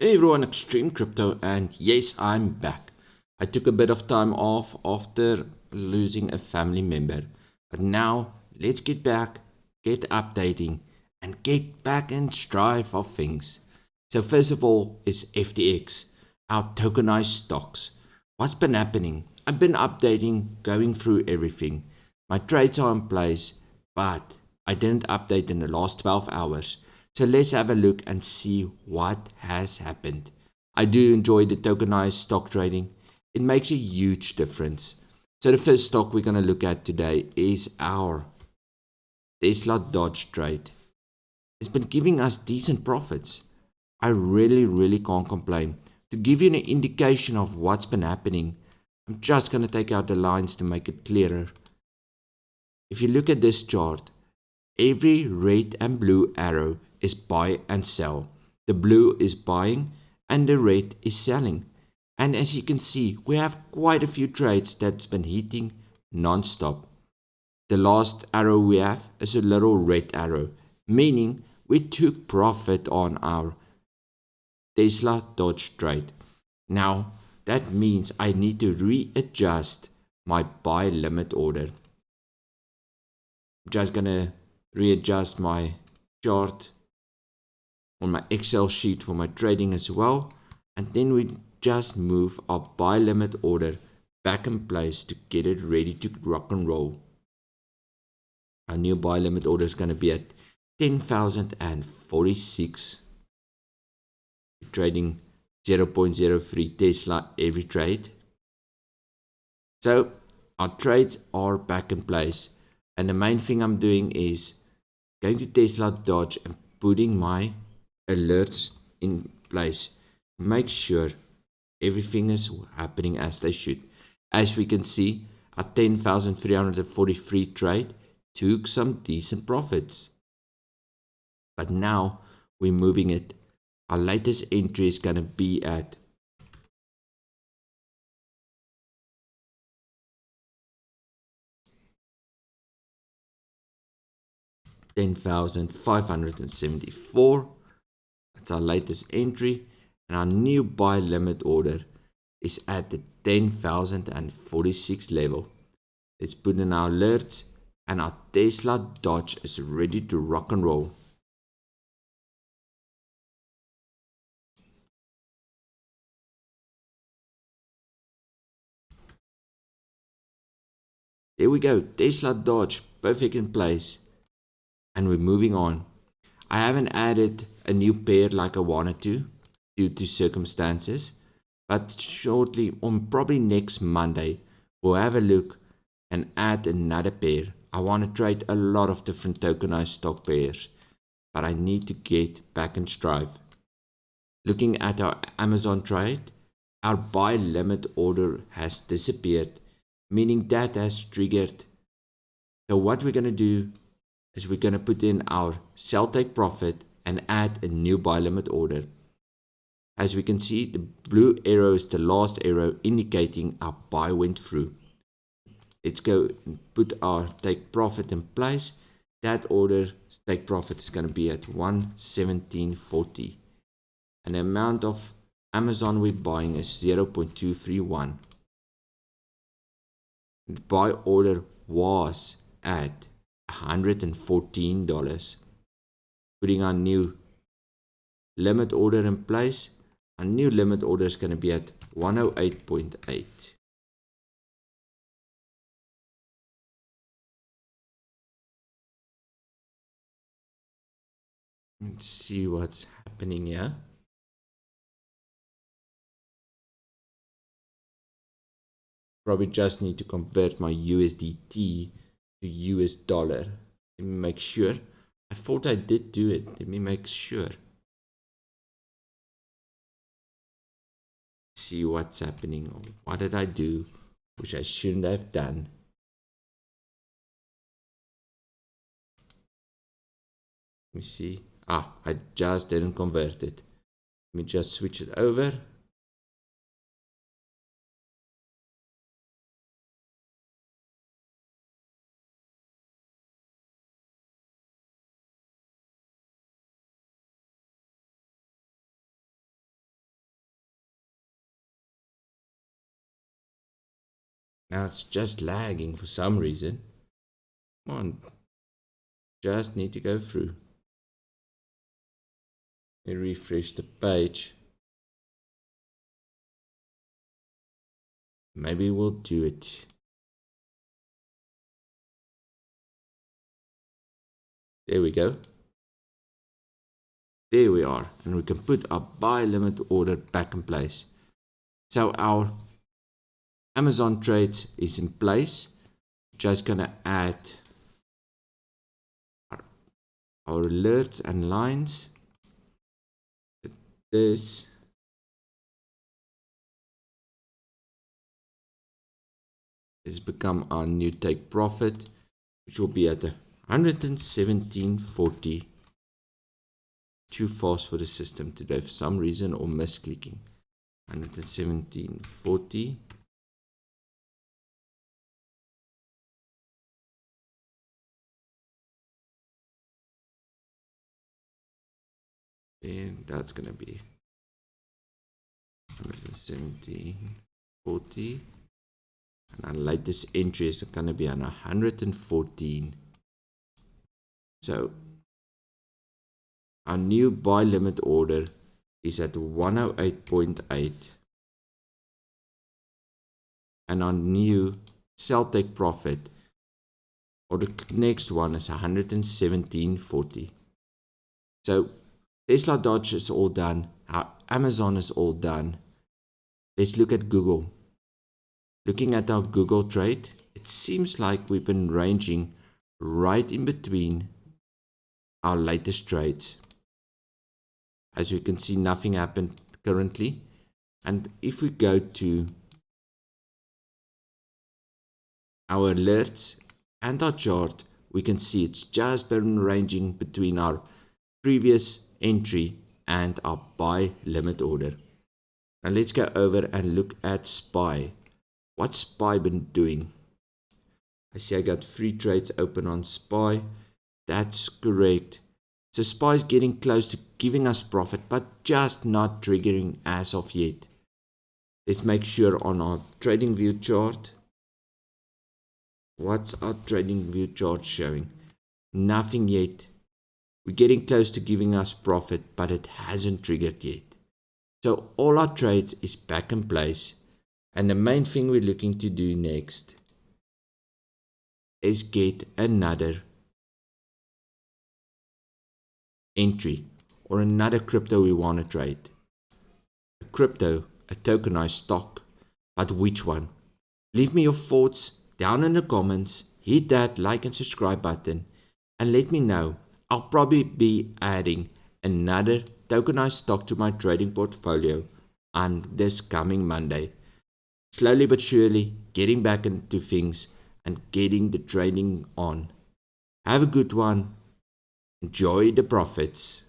Hey everyone, Extreme Crypto, and yes, I'm back. I took a bit of time off after losing a family member, but now let's get back, get updating, and get back in strive of things. So first of all is FTX, our tokenized stocks. What's been happening? I've been updating, going through everything. My trades are in place, but I didn't update in the last 12 hours. So let's have a look and see what has happened. I do enjoy the tokenized stock trading. It makes a huge difference. So the first stock we're going to look at today is our 𝙏𝙗𝙧 𝙁𝙬. It's been giving us decent profits. I really can't complain. To give you an indication of what's been happening, I'm just going to take out the lines to make it clearer. If you look at this chart, every red and blue arrow is buy and sell. The blue is buying and the red is selling. And as you can see, we have quite a few trades that's been hitting non-stop. The last arrow we have is a little red arrow, meaning we took profit on our 𝙏𝙗𝙧 trade. Now, that means I need to readjust my buy limit order. I'm just gonna readjust my chart on my Excel sheet for my trading as well, and then we just move our buy limit order back in place to get it ready to rock and roll. Our new buy limit order is going to be at 10,046. We're trading 0.03 Tesla every trade. So our trades are back in place, and the main thing I'm doing is going to 𝙏𝙗𝙧 Dodge and putting my alerts in place. Make sure everything is happening as they should. As we can see, our 10,343 trade took some decent profits. But now we're moving it. Our latest entry is going to be at $10,574. That's our latest entry, and our new buy limit order is at the 10,046 level. Let's put in our alerts, and our 𝙏𝙗𝙧 Dodge is ready to rock and roll. There we go, 𝙏𝙗𝙧 Dodge, perfect in place. And we're moving on. I haven't added a new pair like I wanted to due to circumstances, but shortly, on probably next Monday, we'll have a look and add another pair. I want to trade a lot of different tokenized stock pairs, but I need to get back in strive. Looking at our Amazon trade, our buy limit order has disappeared, meaning that has triggered. So what we're going to do is we're going to put in our sell take profit and add a new buy limit order. As we can see, the blue arrow is the last arrow indicating our buy went through. Let's go and put our take profit in place. That order take profit is going to be at 117.40, and the amount of Amazon we're buying is 0.231. The buy order was at $114. Putting our new limit order in place. Our new limit order is going to be at 108.8. Let's see what's happening here. Probably just need to convert my USDT to US dollar. Let me make sure. I thought I did do it. Let me make sure. See what's happening. What did I do which I shouldn't have done? Let me see. I just didn't convert it. Let me just switch it over. Now it's just lagging for some reason. Come on, just need to go through. Let me refresh the page. Maybe we'll do it. There we go. There we are. And we can put our buy limit order back in place. So our Amazon trades is in place. Just gonna add our alerts and lines. This has become our new take profit, which will be at 117.40. Too fast for the system today for some reason, or misclicking. 117.40. And that's gonna be 117.40. And our latest entry is gonna be on 114. So our new buy limit order is at 108.8. And our new sell take profit, or the next one, is 117.40. So Tesla Dodge is all done. Our Amazon is all done. Let's look at Google. Looking at our Google trade, it seems like we've been ranging right in between our latest trades. As you can see, nothing happened currently. And if we go to our alerts and our chart, we can see it's just been ranging between our previous entry and our buy limit order. Now let's go over and look at SPY. What's SPY been doing? I see I got 3 trades open on SPY. That's correct. So SPY is getting close to giving us profit, but just not triggering as of yet. Let's make sure on our trading view chart. What's our trading view chart showing? Nothing yet. We're getting close to giving us profit, but it hasn't triggered yet. So all our trades is back in place. And the main thing we're looking to do next is get another entry or another crypto we want to trade. A crypto, a tokenized stock, but which one? Leave me your thoughts down in the comments. Hit that like and subscribe button and let me know. I'll probably be adding another tokenized stock to my trading portfolio on this coming Monday. Slowly but surely getting back into things and getting the trading on. Have a good one. Enjoy the profits.